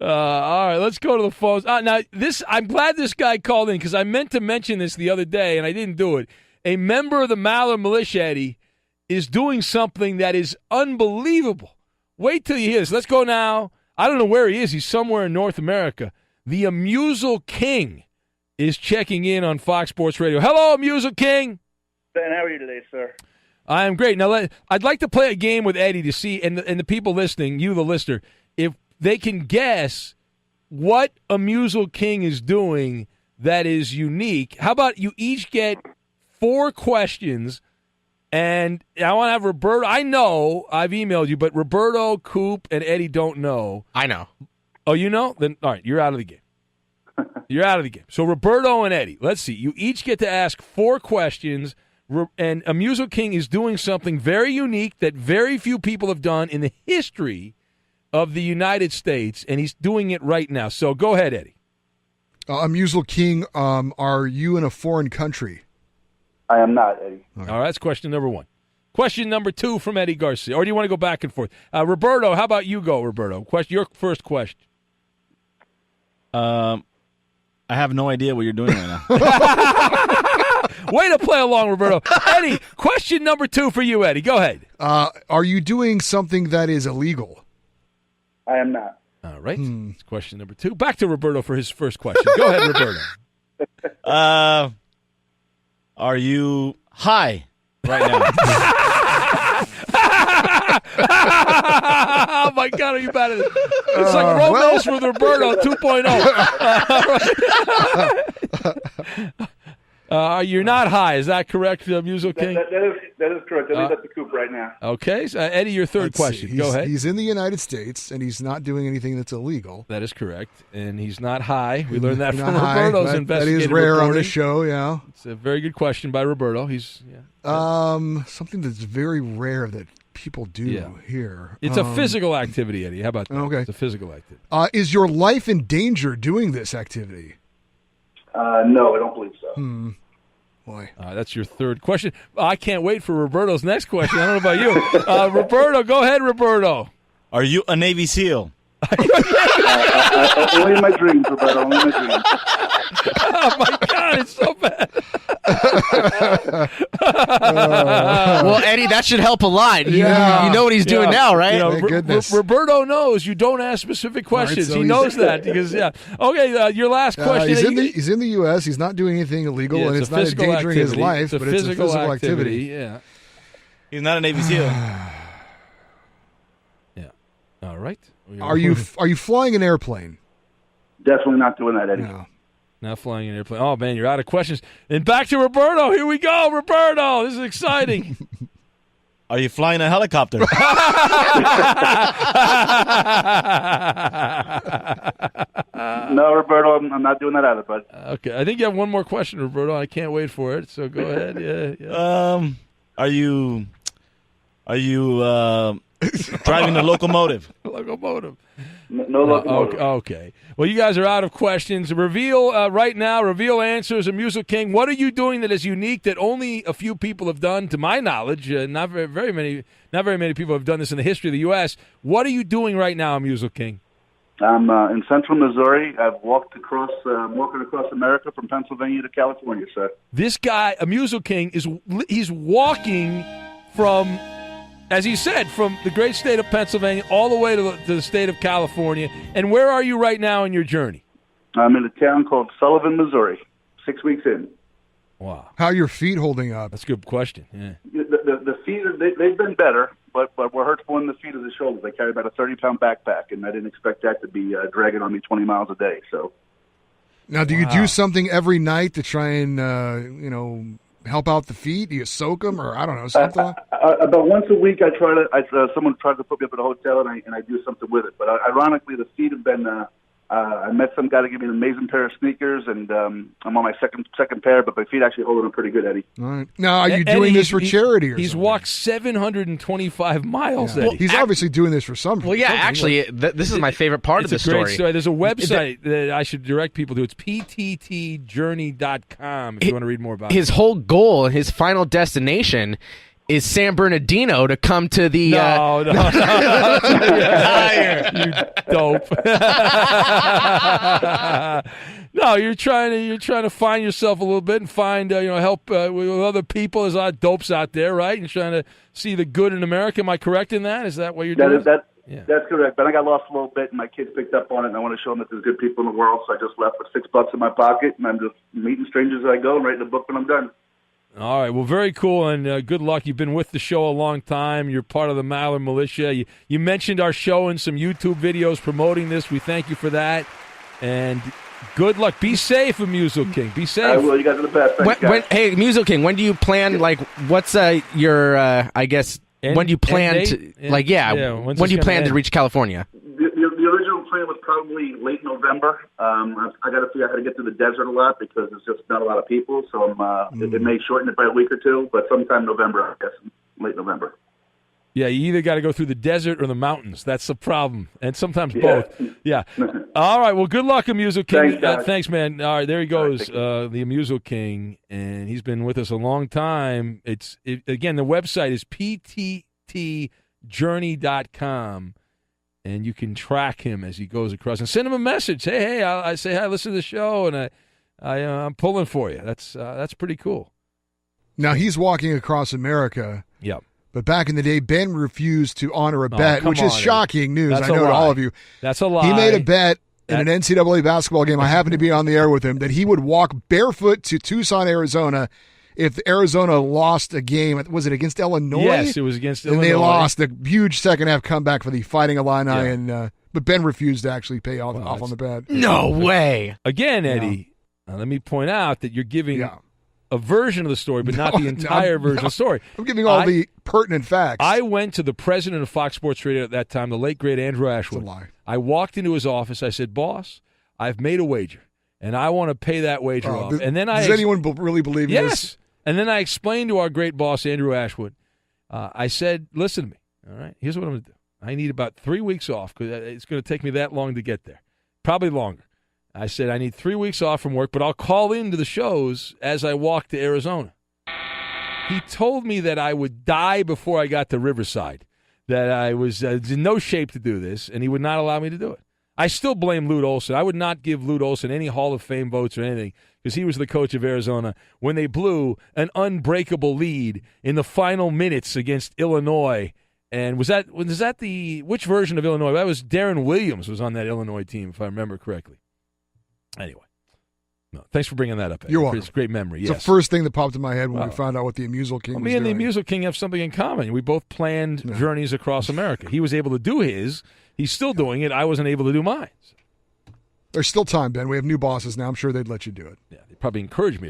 All right, let's go to the phones. Now, I'm glad this guy called in because I meant to mention this the other day, and I didn't do it. A member of the Maller Militia, Eddie, is doing something that is unbelievable. Wait till you hear this. Let's go now. I don't know where he is. He's somewhere in North America. TheAmusalKing is checking in on Fox Sports Radio. Hello, TheAmusalKing. Ben, how are you today, sir? I am great. Now, I'd like to play a game with Eddie to see, and the people listening, you, the listener, if they can guess what TheAmusalKing is doing that is unique. How about you each get 4 questions, and I want to have Roberto. I know I've emailed you, but Roberto, Coop, and Eddie don't know. I know. Oh, you know? Then, all right, you're out of the game. You're out of the game. So Roberto and Eddie, let's see. You each get to ask 4 questions, and TheAmusalKing is doing something very unique that very few people have done in the history of the United States, and he's doing it right now. So go ahead, Eddie. TheAmusalKing, are you in a foreign country? I am not, Eddie. All right, that's question number 1. Question number 2 from Eddie Garcia. Or do you want to go back and forth? Roberto, how about you go, Roberto? Your first question. I have no idea what you're doing right now. Way to play along, Roberto. Eddie, question number 2 for you, Eddie. Go ahead. Are you doing something that is illegal? I am not. All right. That's question number 2. Back to Roberto for his first question. Go ahead, Roberto. Are you high right now? Oh, my God, are you bad at it? It's like Romance with Roberto 2.0. You're not high. Is that correct, TheAmusalKing? That is correct. I leave that to Coop right now. Okay. So, Eddie, your third question. Go ahead. He's in the United States, and he's not doing anything that's illegal. That is correct. And he's not high. We learned that from high. Roberto's investigative That is rare reporting. on the show, yeah. It's a very good question by Roberto. Something that's very rare that people do here. It's a physical activity, Eddie. How about that? Okay. It's a physical activity. Is your life in danger doing this activity? No, I don't believe so. Boy. That's your third question. I can't wait for Roberto's next question. I don't know about you. Roberto, go ahead, Roberto. Are you a Navy SEAL? Only in my dreams, Roberto. Only in my dreams. Oh, my God, it's so bad. Well, Eddie, that should help a lot. You know what he's doing now, right? Thank goodness. Roberto knows you don't ask specific questions. Right, so he knows that because, Okay, your last question. He's in the U.S. He's not doing anything illegal, and it's not endangering his life, but it's a physical activity. Yeah. He's not a Navy SEAL. Yeah. All right. Are you flying an airplane? Definitely not doing that, Eddie. No. Not flying an airplane. Oh, man, you're out of questions. And back to Roberto. Here we go, Roberto. This is exciting. Are you flying a helicopter? No, Roberto, I'm not doing that either, bud. Okay, I think you have one more question, Roberto. I can't wait for it, so go ahead. Yeah. Are you driving a locomotive? Locomotive. No locomotive. Okay. Well, you guys are out of questions. Reveal right now. Reveal answers. TheAmusalKing. What are you doing that is unique that only a few people have done? To my knowledge, not very many people have done this in the history of the U.S. What are you doing right now, TheAmusalKing? I'm in central Missouri. I've walked across America from Pennsylvania to California, sir. This guy, TheAmusalKing, he's walking from, as he said, from the great state of Pennsylvania all the way to the state of California. And where are you right now in your journey? I'm in a town called Sullivan, Missouri, 6 weeks in. Wow. How are your feet holding up? That's a good question. Yeah. The feet, they've been better, but we're hurtful in the feet of the shoulders. I carry about a 30-pound backpack, and I didn't expect that to be dragging on me 20 miles a day. So, now, do you do something every night to try and, help out the feet? Do you soak them, or I don't know, something? About once a week, someone tries to put me up at a hotel, and I do something with it. But ironically, the feet have been. I met some guy to give me an amazing pair of sneakers, and I'm on my second pair, but my feet actually holding them pretty good, Eddie. All right. Now, are you doing this for charity or He's something? walked 725 miles, Yeah. Eddie. He's obviously doing this for something. Well, yeah, actually, this is my favorite part of the It's a great story. story. There's a website that I should direct people to. It's pttjourney.com if you want to read more about it. His whole goal and his final destination is San Bernardino to come to the. No. You dope. No, you're trying to find yourself a little bit and find help with other people. There's a lot of dopes out there, right? And trying to see the good in America. Am I correct in that? Is that what you're doing? That's correct. But I got lost a little bit, and my kids picked up on it, and I want to show them that there's good people in the world. So I just left with $6 in my pocket, and I'm just meeting strangers as I go and writing a book when I'm done. All right. Well, very cool, and good luck. You've been with the show a long time. You're part of the Maller Militia. You mentioned our show in some YouTube videos promoting this. We thank you for that, and good luck. Be safe, TheAmusalKing. Be safe. I will. You guys are the best. Thanks, guys. Hey, TheAmusalKing, when do you plan, what's your, I guess, when do you plan to, when do you plan to reach California? The original plan was probably late November. I got to figure out how to get through the desert a lot because there's just not a lot of people. So it may shorten it by a week or two, but sometime November, I guess, late November. Yeah, you either got to go through the desert or the mountains. That's the problem, and sometimes both. Yeah. All right. Well, good luck, TheAmusalKing. Thanks, man. All right, there he goes, TheAmusalKing, and he's been with us a long time. Again, the website is pttjourney.com, and you can track him as he goes across and send him a message. Hey, I say hi, listen to the show, and I'm pulling for you. That's pretty cool. Now he's walking across America. Yep. But back in the day, Ben refused to honor a bet, which is shocking news. That's I know to all of you. That's a lie. He made a bet in an NCAA basketball game. I happened to be on the air with him that he would walk barefoot to Tucson, Arizona, if Arizona lost a game. Was it against Illinois? Yes, it was against Illinois. And they lost a huge second half comeback for the Fighting Illini, but Ben refused to actually pay off on the bet. No way. Again, Eddie, let me point out that you're giving a version of the story, but not the entire version of the story. I'm giving all the pertinent facts. I went to the president of Fox Sports Radio at that time, the late, great Andrew Ashwood. That's a lie. I walked into his office. I said, boss, I've made a wager, and I want to pay that wager off. And then does anyone really believe in this? Yes. And then I explained to our great boss, Andrew Ashwood, I said, listen to me, all right? Here's what I'm going to do. I need about 3 weeks off because it's going to take me that long to get there, probably longer. I said, I need 3 weeks off from work, but I'll call into the shows as I walk to Arizona. He told me that I would die before I got to Riverside, that I was in no shape to do this, and he would not allow me to do it. I still blame Lute Olson. I would not give Lute Olson any Hall of Fame votes or anything because he was the coach of Arizona when they blew an unbreakable lead in the final minutes against Illinois. And was that which version of Illinois? That was Darren Williams was on that Illinois team, if I remember correctly. Anyway, thanks for bringing that up. You're welcome. It's a great memory. It's the first thing that popped in my head when we found out what the TheAmusalKing was me and doing. TheAmusalKing have something in common. We both planned journeys across America. He was able to do his. He's still doing it. I wasn't able to do mine. There's still time, Ben. We have new bosses now. I'm sure they'd let you do it. Yeah, they probably encouraged me to.